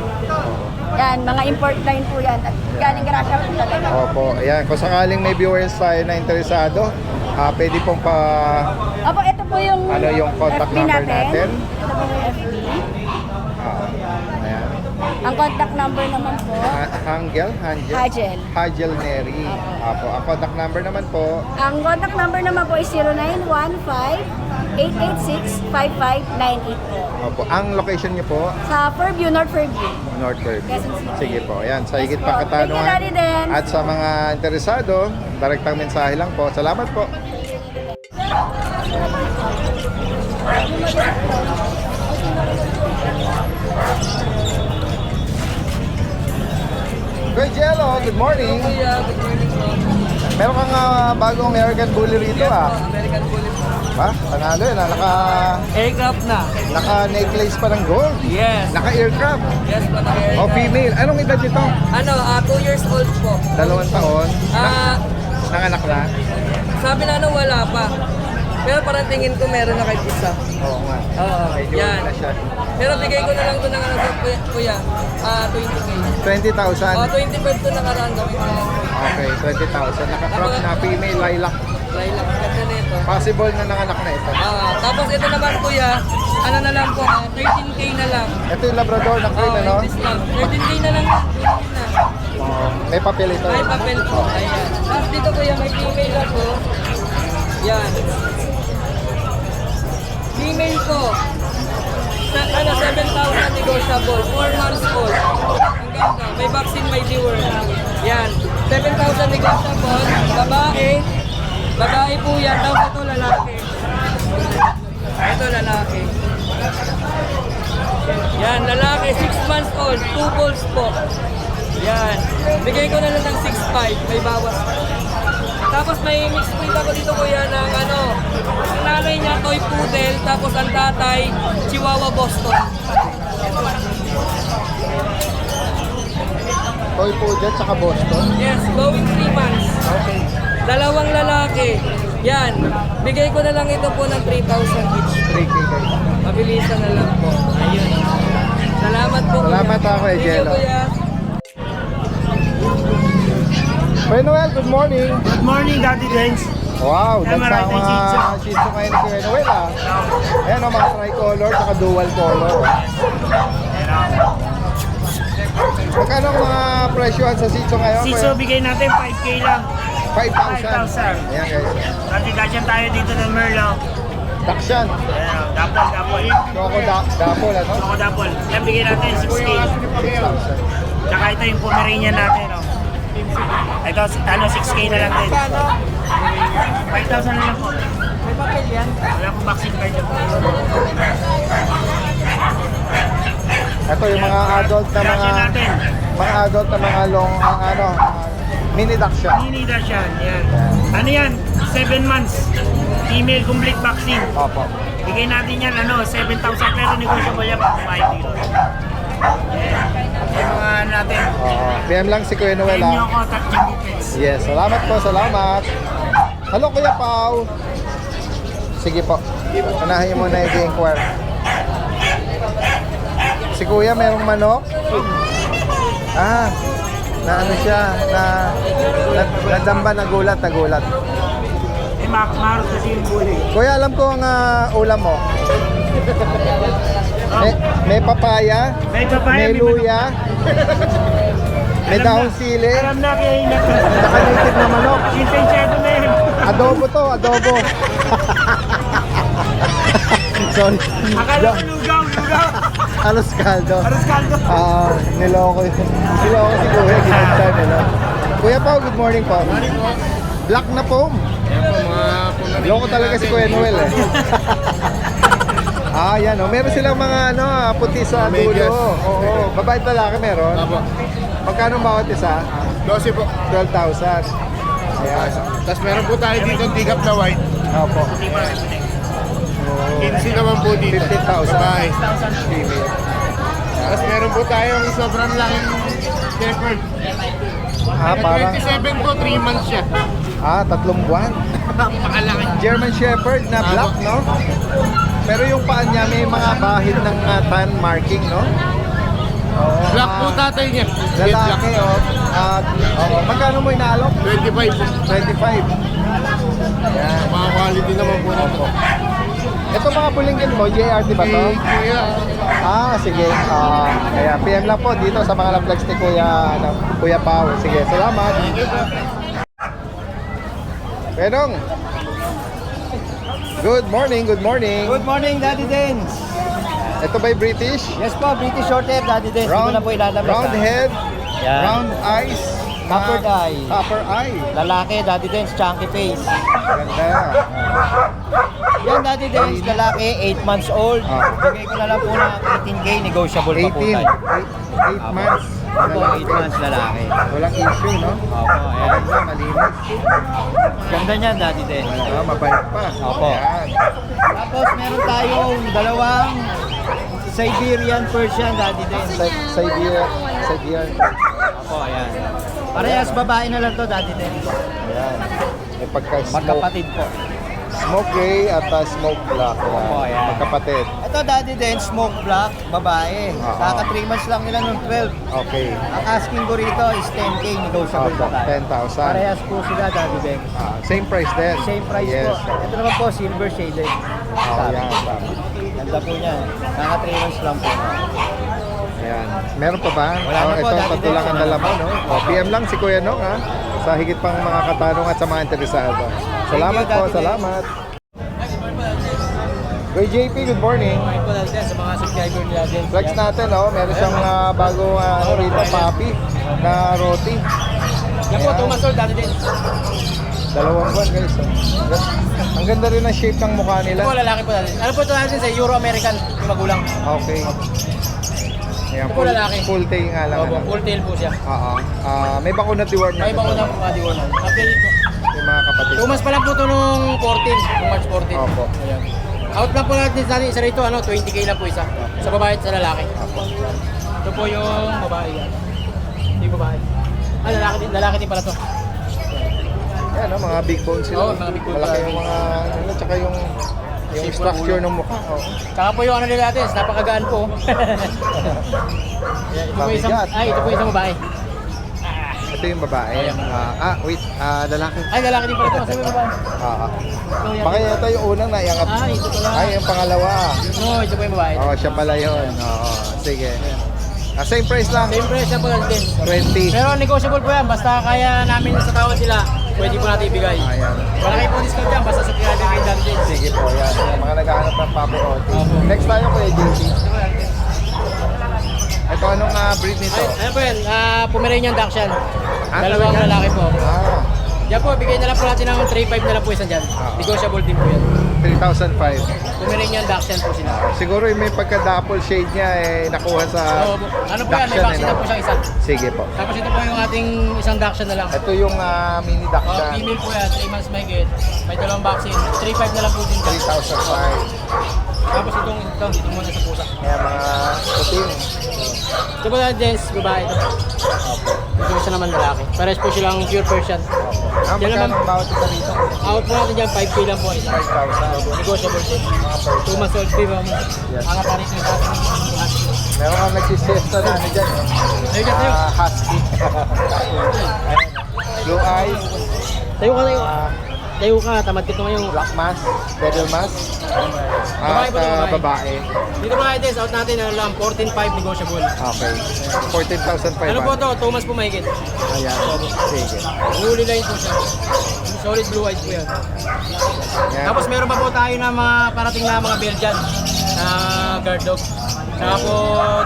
Yan, mga import line po yan. At galing Russia po talaga. Opo, ayan. Kung sakaling may viewers tayo na interesado, pwede pong Opo, ito po yung Ano yung contact FB number natin? Ito po yung FB. Ayan. Ang contact number naman po, Hagel? Hagel. Hagel Neri. Apo, ang contact number naman po, Ang contact number naman po is 0915-886-5598 po. opo. Ang location niyo po, Sa Fairview, North Fairview. North Fairview. Quezon City. Sige po, ayan. Sa Yes higit po. pang Thank you, Daddy katanungan Den. at sa mga interesado, direktang mensahe lang po. Salamat po. Good Jello, good morning. Meron kang bagong American Bully rito American Bully po. Ha? Panalo yun Aircraft na. Naka-necklace pa ng gold. Yes. Naka-aircraft. Yes po, naka-aircraft. O female. Anong edad nito? 2 years old po. 2 taon. Ah, Nanganak na. sabi na wala pa. Pero parang tingin ko meron na kahit isa. Oo nga. Oo, Medyo yan. na siya. Pero bigay ko na lang to ng ano to, kuya. 20K. 20,000. 25 to nakaraan gawin ko na lang. Okay, 20,000. Naka-crop na female lilac. Lilac, ganda nito. Possible na nanganak na ito. Tapos ito naman kuya, ano na lang po, 13K na lang. Ito yung Labrador na cream, ano? This lang. 13K na lang yan. Kunin na. May papel ito. May papel po. Ayan. Tapos dito kuya, may female ako. Yan. Female ko. 7,000 negotiable. 4 months old. Ang ganda. May vaccine, may deworm. Yan. 7,000 negotiable. Babae. Babae po yan. Tapos ito lalaki. Ito lalaki. Yan. Lalaki. 6 months old. 2 balls po. Yan. Bigay ko na lang ng 6,500. May bawas. Tapos may mixed breed ako dito kuya ng ano. Ang nanay niya toy poodle. Tapos ang tatay Chihuahua Boston. Toy Poodle tsaka Boston. Yes, going 3 months. Okay. Dalawang lalaki. Yan. Bigay ko na lang ito po ng 3,000 each. 3K guys. Mabilisan na lang po. Ayun. Salamat po. Salamat kuya. ako, Thank you, Jello. kuya. Kuya Noel, good morning. Good morning, Daddy Dens. Wow, Yeah, that's maraming ang mga Shih Shih Tzu ngayon ni Kuya Noel ah. Ayan o, mga tricolor tsaka dual color. Magkano ang mga presyohan sa Shih Tzu ngayon? Si Kuya? bigay natin 5K lang. 5,000. Ayan guys. Dati tayo dito ng Merlo. Dakshan. Ayan, Dapol. Choco Dapol ano? Ako Dapol. Yan bigay natin 6K. 6,000. Tsaka ito yung Pomeranian natin. Oh. Ito, 6K na lang din. 5,000 na lang po. May papel yan. Wala pong vaccine card na po. Ito yung mga adult na Dakshan natin. mga long mini Dakshan. Mini Dakshan. Yan. Ano yan? 7 months. Female complete vaccine. Opo. Bigay natin yan, 7,000 pero negotiable yan pag 5 euro. Yung mga natin. PM lang si Kuya Noel Inyo ah. ako, Tatjang Defense. Yes, salamat po, salamat. Hello Kuya Pao. Sige po. Unahin mo na i-inquire. Si Kuya merong manok? Ah, na ano siya, nadamba, nagulat. Eh, maros kasi yung bully. Kuya, alam ko ang ulam mo. May papaya, May papaya, may may luya, may dahon sili, Alam na kaya yung saka native na manok. Sinsensyado na yun. Adobo to, adobo. Sorry. Akala ko lugaw. Aros caldo. Aros caldo. Niloko si Kuya, ginagtan nila. Kuya Pao, good morning po. Black na po. Loko talaga si Kuya Noel eh. Yan oh. Meron silang mga puti sa dulo. Oo, babae at lalaki meron. Apo. Magkano bawat isa? 12 po. 12,000. Ayan. Tapos meron po tayo dito tigap na white. Opo. 15 naman po dito. 15,000. Babae. Female. Tapos meron po tayong sobrang laking shepherd. Parang 27 po, 3 months siya. 3 buwan. Pakalaki. German Shepherd na black, no? Pero yung paa niya may mga bahid ng tan marking, no? Oo, Black po tatay niya. lalaki, oh. Magkano mo inaalok? 25 po. 25. Yan. Mga quality naman po nito. Ito mga bulingin mo, JRT ba to? Kuya. Sige. Kaya PM lang po dito sa mga vlogs ni Kuya Pao. Sige, salamat. Pedong. Good morning. Good morning, Daddy Dens. Ito ba'y British? Yes po, British Shorthair, Daddy Dens. Dito na po ilalamig. round head, Yan. round eyes, Copper eye. Copper eye. Lalaki, Daddy Dens, chunky face. Ganda. Yan, Daddy Dens, lalaki, 8 months old. Ah. Bigay ko na lang po ng 18K, negotiable pa po 18. tayo. 8 months. Opo, 8 months lalaki. Walang issue, no? Opo, ayan. Ganda, malinis. Ganda niyan, Daddy Dens. Mabait pa. Opo. Ayan. Tapos meron tayong dalawang Siberian Persian, Daddy Dens. Siberian. Opo, ayan. Parehas babae na lang to, Daddy Dens. Ayan. May pagka-smoke. Magkapatid po. Smoke gray at smoke black. Opo, yan. Magkapatid. Ito, Daddy Den, smoke black, babae. Oo. Kaka 3 months lang nila nung 12. Okay. Ang asking ko rito is 10K, negotiable Opo, pa tayo. 10,000. Parehas po sila, Daddy Den. Same price din. Same price yes. po. Ito naman po, silver shaded. Oh, yan. Ganda po niya. Kaka 3 months lang po. Ayan. Meron pa ba? Wala na po, ito, dati tatlo din. lang ang dala mo, no? PM lang si Kuya Nong, ha? Sa higit pang mga katanungan at sa mga interesado. Salamat you, po, Dati din. salamat. Kuya JP, good morning. Ay po natin sa mga subscriber nila din. Flex natin, oh. Meron siyang bagong rito, papi na roti. Yan po, 2 months old dati din. 2 buwan, guys. Oh. Ang ganda rin ng shape ng mukha nila. Ito po, lalaki po natin. Ano po ito natin sa Euro-American, yung magulang. Okay. Ayan, Ito po lalaki. full tail nga lang. Opo, ano. full tail po siya. Oo. May bakuna reward na. May iba ko na po body warm. Update po. Yung mga kapatid. 2 months pa lang po ito nung 14, nung March 14. Opo. Ayan. Out lang po natin isa rito, 20K lang po isa. Sa babae at sa lalaki. Ito po yung babae yan. Hindi babae. Lalaki din pala to. Yan, no, mga big bones sila. Oo, mga big bones. Malaki yung mga, ano, tsaka yung Shape ng structure ulo. ng mukha. Oh. Tsaka po yung ano nila natin, napakagaan po. Ayan, ito po isang, Mabigat. ito po isang babae. Ito yung babae. Wait, lalaki. Ay, lalaki din pala ito. Kasi may babae. So, yan. Baka ito yung unang naiangat. Ito pala. Ay, yung pangalawa. No, ito po yung babae. Oo, siya pala yun. Oo, sige. Same price lang. Same price lang po natin. 20. Pero negotiable po yan. Basta kaya namin sa tawad sila, pwede po natin ibigay. Ayan. Wala kayo po discount yan. Basta subscribe kayo natin. Sige po, yan. Yung mga naghahanap ng Papo Roti. Opo. Next tayo po, JC. Ito, anong breed nito? Ay, ano po yan? Pomeranian Dachshund. Ah, Dalawang talaga? lalaki po. Ah, Yan po, bigay na lang po natin ng 3.5 na lang po isang dyan. Negotiable din po yan. 3,005. Pomeranian Dachshund po sila. Siguro yung may pagka-double shade niya nakuha sa Oo, ano po yan? May Dachshund, vaccine na po siyang isa. Sige po. Tapos ito po yung ating isang Dachshund na lang. Ito yung mini Oh, Dachshund. female po yan, 3 months may get. May dalawang vaccine. 3.5 na lang po din dyan. 3,005. Tapos dito muna sa pusa. Kaya mga puting. Ito po na Jens, babae ito. Ito isa naman lalaki. Pares po silang pure Persian. Yan Magkano naman, ang bawat isa rito? out po natin dyan, 5K lang po isa. 5,000. Negotiable din. 2 months old baby. Ang ataris na sa ating husky. Meron kang nagsisiesta na ano dyan. Tayo dyan, tayo. Husky. Ayan. Blue eyes. Tayo ka, tayo. Tayo ka, tamad ko ito ngayon. Black mask. Devil mask. Babae At po ito, babae. Dito mga items, out natin, ano lang, 14.5 negotiable. Okay. 14,500. Ano po ito? 2 months po mahigit. Ayan. Sige. Huli line po siya. Solid blue eyes po yan. Ayan. Tapos meron pa po tayo na mga parating na mga Belgian na guard dog. Saka po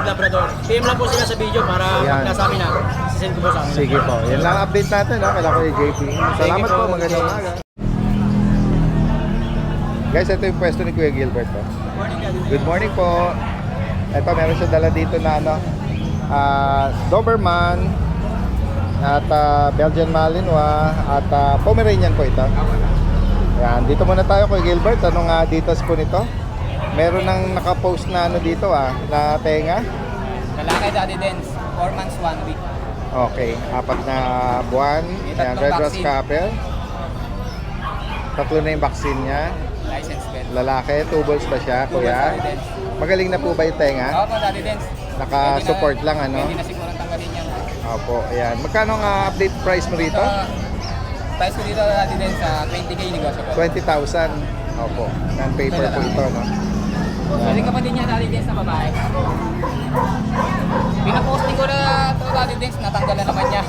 Labrador. PM lang po sila sa video para Ayan. pag nasa amin na. Sisend ko po sa amin. Sige po. Yan lang update natin. Kailangan ko yung JP. Salamat po, po. Magandang James. umaga. Guys, ito yung pwesto ni Kuya Gilbert. Good morning po. Ito, meron siya dala dito na Doberman at Belgian Malinois at Pomeranian po ito. Yan, dito muna tayo Kuya Gilbert. Anong details po nito? Meron nang nakapost na dito na tenga. Lalaki, Daddy Den, 4 months, 1 week. Okay, 4 na buwan. Yan, Red Rose Capel. 3 na yung vaccine niya. License vet. Lalaki, 2 balls ba siya, kuya? Magaling na po ba yung tenga? Opo, Daddy Den. Naka-support lang, ano? Hindi na siguro tanggalin yan. Opo, ayan. Magkano ang update price mo rito? Price ko dito, Daddy Den, sa 20K negotiable. 20,000. Opo, non-paper po ito, no? Pwede ka pa din niya, Daddy Den, sa babae. Pinaposting ko na ito, Daddy Den, natanggal na naman niya.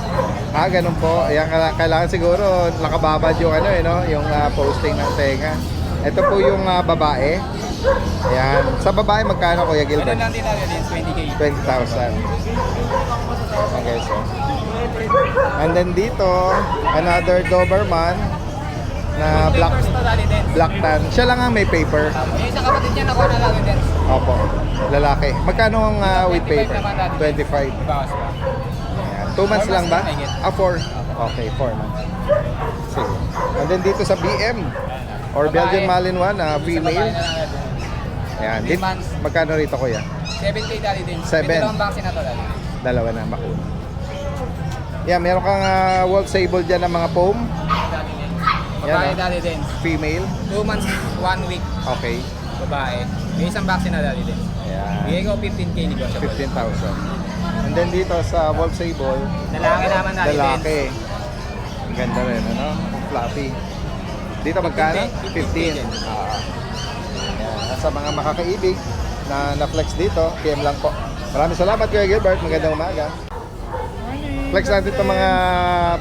Ganun po. Ayan, kailangan siguro nakababad yung yung posting ng tenga. Ito po yung babae. Ayan. Sa babae, magkano, Kuya Ganun Gilbert? lang din, Daddy Den, 20K. 20,000. Okay, so. And then dito, another Doberman na black Papers to, Daddy Den. black tan. Siya lang ang may paper. Yung isang kapatid niya, nakuha na, Daddy Den. Opo, lalaki. Magkano ang with 25 paper? naman, Daddy. 25. Bawas pa. Ayan. 2 months 4 lang ba? months, I get. 4. Okay, 4 months. Sige. And then dito sa BM or Babae. Belgian Malinois na Sa babae female. na lang, Daddy Den. Ayan. 3 months. Magkano rito, kuya? 7K, Daddy Den. 7. May dalawang vaccine na to, Daddy Den. Dalawa na bakuna. Yeah, meron kang Wolf Sable dyan ng mga foam. Daddy Den. Babae Yan, Daddy Dance. female. 2 months, 1 week. Okay. Babae. May isang vaccine na Daddy Dance. Ayan. Bigay ko 15K negotiable. 15,000. And then dito sa Wolf Sable, Lalaki naman Daddy Dance. lalaki. Ang ganda rin, ano? Ang fluffy. Dito magkano? 15. 15. Ayan. Sa mga makakaibig na na-flex dito, PM lang po. Maraming salamat Kuya Gilbert. Magandang umaga. Flex natin itong mga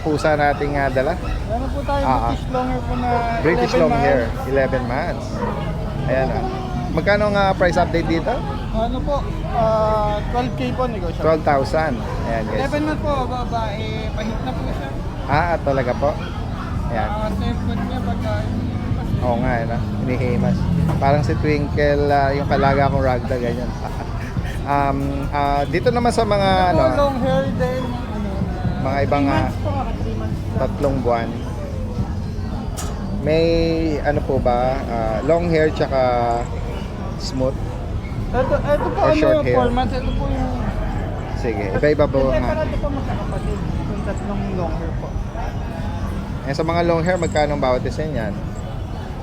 pusa nating dala. Ano po tayo, British Longhair po na British 11 Longhair, months. 11 months. Ayan ah. Magkano ang price update dito? Ano po, 12K po negotiable. 12,000. Ayan guys. 11 months po, babae, pahit na po siya. Talaga po. Ayan. Safe food niya pagka Oo nga, ano? Hinihimas. Parang si Twinkle, yung kalaga kong ragda, ganyan. Dito naman sa mga, ano, long hair din, mga ibang 3 months lang. 3 buwan. May, ano po ba, long hair tsaka smooth. Ito po, Or short hair. 4 months, ito po yung... Sige, iba-iba po Pero nga. ito po magkakapatid, yung tatlong long hair po. Sa mga long hair, magkano ang bawat isa yan?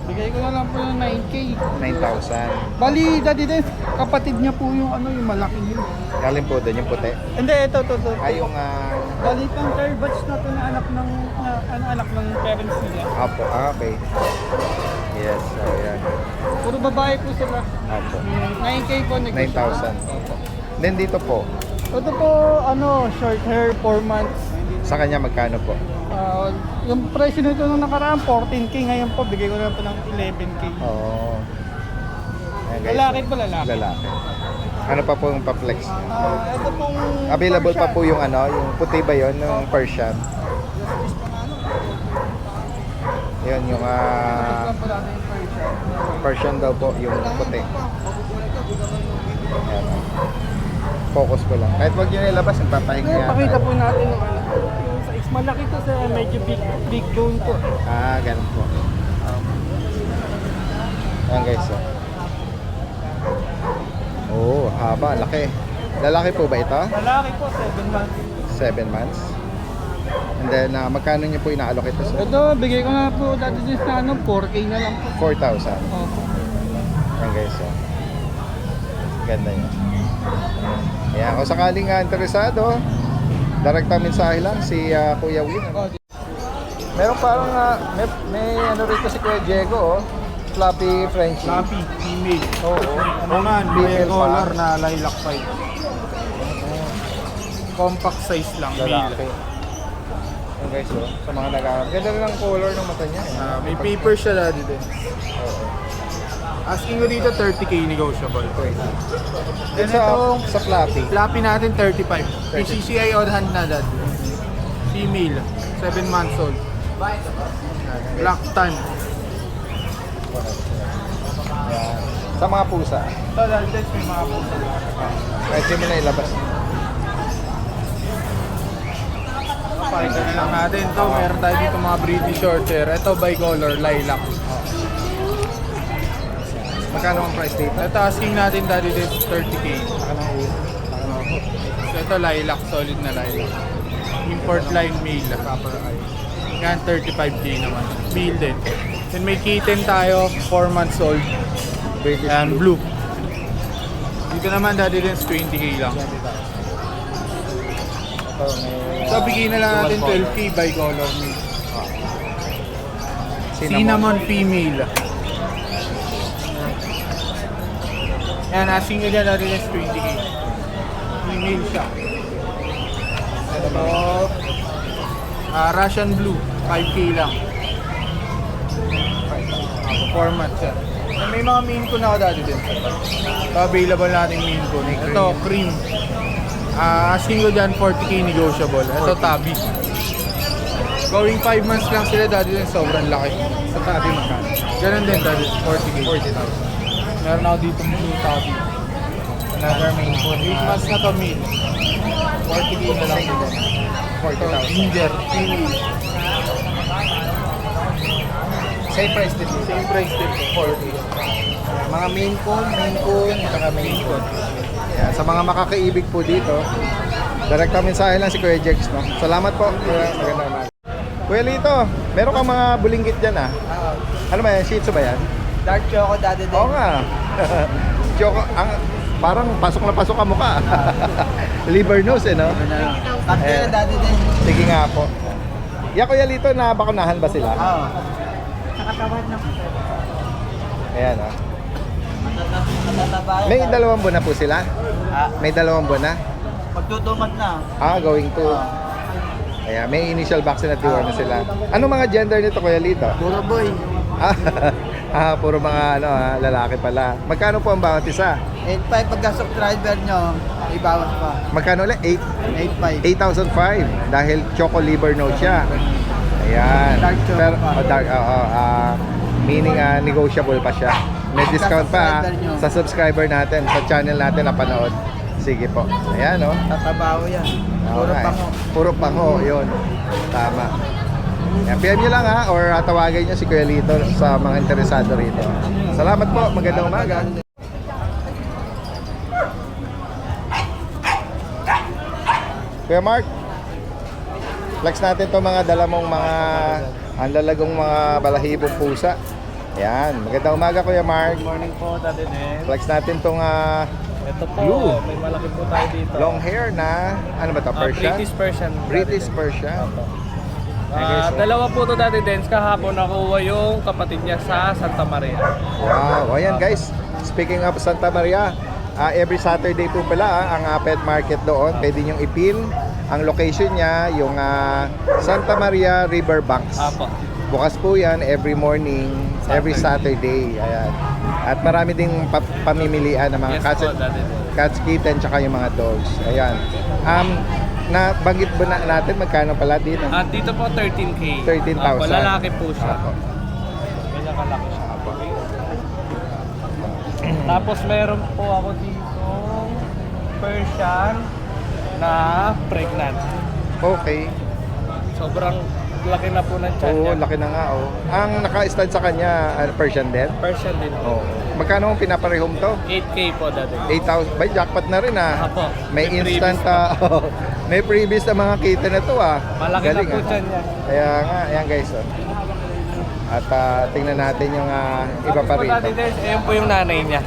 Bigay ko na lang po yung 9K. 9,000. Bali, Daddy Dance, kapatid niya po yung ano, yung malaki yun. Galing po doon, yung puti. Hindi, ito. Ay, yung, Bali, pang third batch na to na anak ng parents nila. Apo, okay. Yes, so yan. Puro babae po sila. Apo. 9K po, 9,000. Then dito po, Ito po, short hair, 4 months. sa kanya magkano po? Yung presyo nito nung nakaraan, 14K. Ngayon po, bigay ko na po ng 11K. Oo. Ayan, guys. Lalaki po, lalaki. Lalaki. Ano pa po yung pa-flex niya? Ito pong... Available pa Persian. po yung ano, yung puti ba yun, yung Persian? Yun, yung Ito po natin yung Persian. Persian daw po, yung puti. Ayan. Focus ko lang. Kahit wag nyo nilabas, nagpapahinga Ngayon, yata. pakita po natin yung yung size. Malaki to sa medyo big bone po. Ganun po. Ayan guys, oh, haba, laki. Lalaki po ba ito? Malaki po, 7 months. 7 months. And then, magkano nyo po inaalok ito? Ito, bigay ko na po dati din sa 4K na lang po. 4,000. Opo. Ayan guys, ganda yun. Ayan, kung sakaling interesado, direkta mensahe lang si Kuya Win. Meron parang, may ano rito si Kuya Diego, Fluffy Frenchie. Fluffy, female. Oo. Naman, Female may color pa. na lilac fight. Compact size lang, Lalaki. male. Ayan guys, sa mga nag-aaral. Ganda rin ang color ng mata niya. May paper siya dati din. Oo. Asking ko dito 30K negotiable. Then sa Fluffy. Fluffy natin 35. PCCI on hand na dad. Female, 7 months old. Black tan. Ayan. Sa mga pusa. Ito dahil may mga pusa. Kahit di mo na ilabas. Pakita na lang natin to. Meron tayo dito mga British Shorthair. Ito bicolor, lilac. Magkano ang price dito? Ito asking natin dati dito 30K. So ito lilac, solid na lilac. Import line male. Yan 35K naman. Male din. Then may kitten tayo, 4 months old. British Ayan, blue. Dito naman dati din 20K lang. Ito, may... So bigyan na lang natin 12K bicolor male. Cinnamon. Cinnamon female. Yan, asking nyo dyan natin is 20K. Female siya. Ito, Russian blue, 5K lang. Performance siya. May mga main ko na ako dati din. Ito, available natin main ko. Ito, cream. Asking ko dyan 40K negotiable. Ito, tabi. Going 5 months lang sila dati din, sobrang laki. Sa tabi magkano. Ganun din dati, 40K. 40,000. Meron ako dito blue tabi. Another main po. 8 months na to main. 40K na lang sila. 40,000. Ginger. Same price din. Same price din. 40. Mga main coon, saka main coon. Yeah, sa mga makakaibig po dito, direkta mensahe lang si Kuya Jex, no? Salamat po. Magandang umaga. Kuya Lito, Meron kang mga bulinggit dyan ah. Ano ba yan? Shih Tzu ba yan? Dark Choco Daddy Oo Dens. nga. Choco, parang pasok na pasok ka mukha. Liver nose no? Tatlo Eh. na Daddy Dens. Sige nga po. Kuya Lito, nabakunahan ba sila? Oo. Ayan ah. Matatabayan. May 2 buwan na po sila? Ah, May 2 buwan na? magtutumat na. Going to. Ayan, may initial vaccine at na sila. Ano mga gender nito, Kuya Lito? Puro boy. Puro mga lalaki pala. Magkano po ang bawat isa? 8.5 pagka subscriber nyo, ibawas pa. Magkano ulit? 8.5. 8,005 dahil choco liver note siya. Ayan. Dark choco Pero, pa. meaning negotiable pa siya. May discount pa subscriber nyo. sa subscriber natin, sa channel natin na panood. Sige po. Ayan Tatabaho yan. Puro Okay. pango. Puro pango, yun. Tama. Yan, PM nyo lang or tawagan nyo si Kuya Lito sa mga interesado rito. Salamat po. Magandang umaga. Kuya Mark, flex natin to mga dala mong mga ang lalagong mga balahibong pusa. Yan. Magandang umaga, Kuya Mark. Morning po, Daddy Den. Flex natin tong Ito po, Blue. may malaki po tayo dito. long hair na, ano ba to? Persian? British Persian. British Persian. Dalawa po to, Daddy Dens. Kahapon nakuha yung kapatid niya sa Santa Maria. Wow, ayan guys. Speaking of Santa Maria, every Saturday po pala ang pet market doon. Pwede niyong ipin. Ang location niya, yung Santa Maria River Banks. Apo. Bukas po yan every morning, every Saturday. Ayan. At marami ding pamimilian ng mga Yes cats, po, Daddy Den. cats, kitten, tsaka yung mga dogs. Ayan. Nabanggit ba natin magkano pala dito? Dito po 13K. 13,000. Apo, lalaki po siya. Apo. Ganyan kalaki siya. Tapos meron po ako dito Persian na pregnant. Okay. Sobrang laki na po ng tiyan Oo, niya. laki na nga oh. Ang naka-stud sa kanya, Persian din? Persian din po. Oo. Magkano ang pinaparehom to? 8K po, Daddy. 8,000. Bay, jackpot na rin Apo. May May instant, previous may previous na mga kitten na to Malaki na po tiyan niya. Kaya nga, ayan guys oh. At tingnan natin yung iba pa Tapos po, rito. Daddy Des, ayun po yung nanay niya.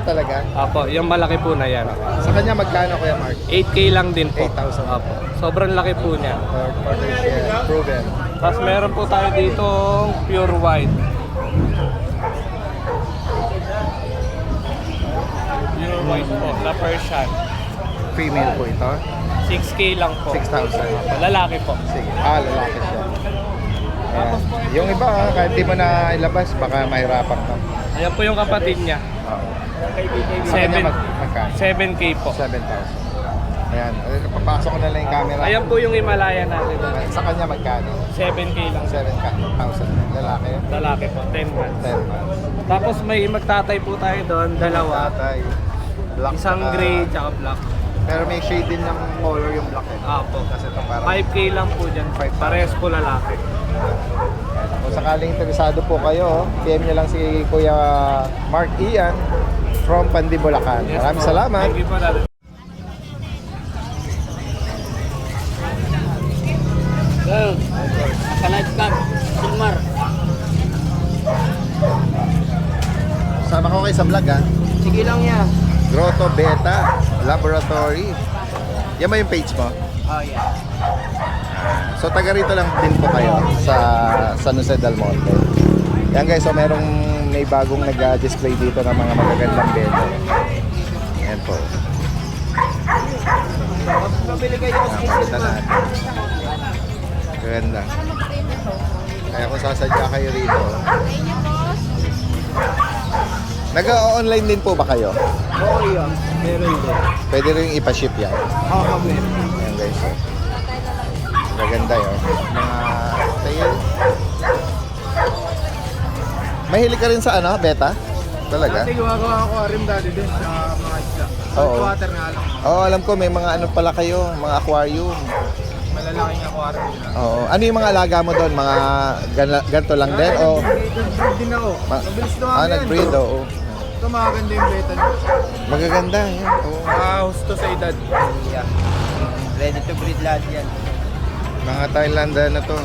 Talaga? Apo, yung malaki po na yan. Sa kanya magkano, Kuya Mark? 8K lang din po. 8,000. Apo. Sobrang laki po niya. Order share, proven. Tapos meron po tayo dito pure white. Pure white po, na Persian. Female po ito. 6K lang po. 6,000. Lalaki po. Sige. Lalaki siya. Ayan. Yung iba, kahit di mo na ilabas, baka mahirapan ka. Ayan po yung kapatid niya. Oo. Sa kanya magkano? 7K po. 7,000. Ayan. Papasok ko na lang yung camera. Ayan po yung Himalaya natin. Sa kanya magkano? 7K lang. 7,000. Lalaki. Lalaki po, 10 months. 10 months. Tapos may magtatay po tayo doon, dalawa. Tatay. Black Isang saka- gray tsaka black. Pero may shade din ng color yung black eh. Apo. Kasi ito parang 5K lang po dyan. 5,000. Parehas po lalaki. kung sakaling interesado po kayo, PM nyo lang si Kuya Mark Ian from Pandi, Bulacan. Yes, Maraming po. salamat. Thank you po, Daddy. Silmar. Sama ko kayo sa vlog ha. Sige lang yan. Grotto Beta Laboratory. Yan ba yung page mo? Oh, yeah. So taga rito lang din po kayo sa San Jose del Monte. Yan guys, so may bagong nag-display dito ng mga magagandang beta. Yan po. Pabili kayo sa Nakita natin. Ganda. Kaya kung sasadya kayo rito. Nag-online din po ba kayo? Oo, yun. Meron din. Pwede rin ipaship yan. Oo, meron. Ayan guys. Oh. Maganda yun. Mga tail. Mahilig ka rin sa ano, beta? Talaga? Dati gumagawa ako rin dati din sa mga isla. Oo. Water nga lang. Oo, alam ko may mga ano pala kayo, mga aquarium. Malalaking aquarium na. Oo. Ano yung mga alaga mo doon? Mga ganito lang din? O Nag-breed din ako. Mabilis na yan. nag-breed? Oo. Ito maganda yung beta niya. Magaganda. Yan. Oo. Husto sa edad. Yeah. Ready to breed lahat yan. Mga Thailander na to,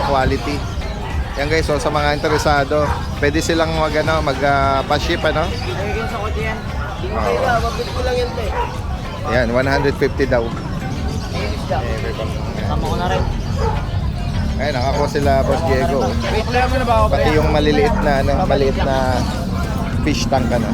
quality. Yan guys, so sa mga interesado, pwede silang pa-ship, ano? Nagiging sa kotse yan. Oo. Mabit ko lang yan, te. Yan, 150 daw. Inis daw. Ayan. Tama ko na rin. Ayun, nakakuha sila Boss Diego. Wait, player mo na ba ako? Pati yung maliit na fish tank, ano?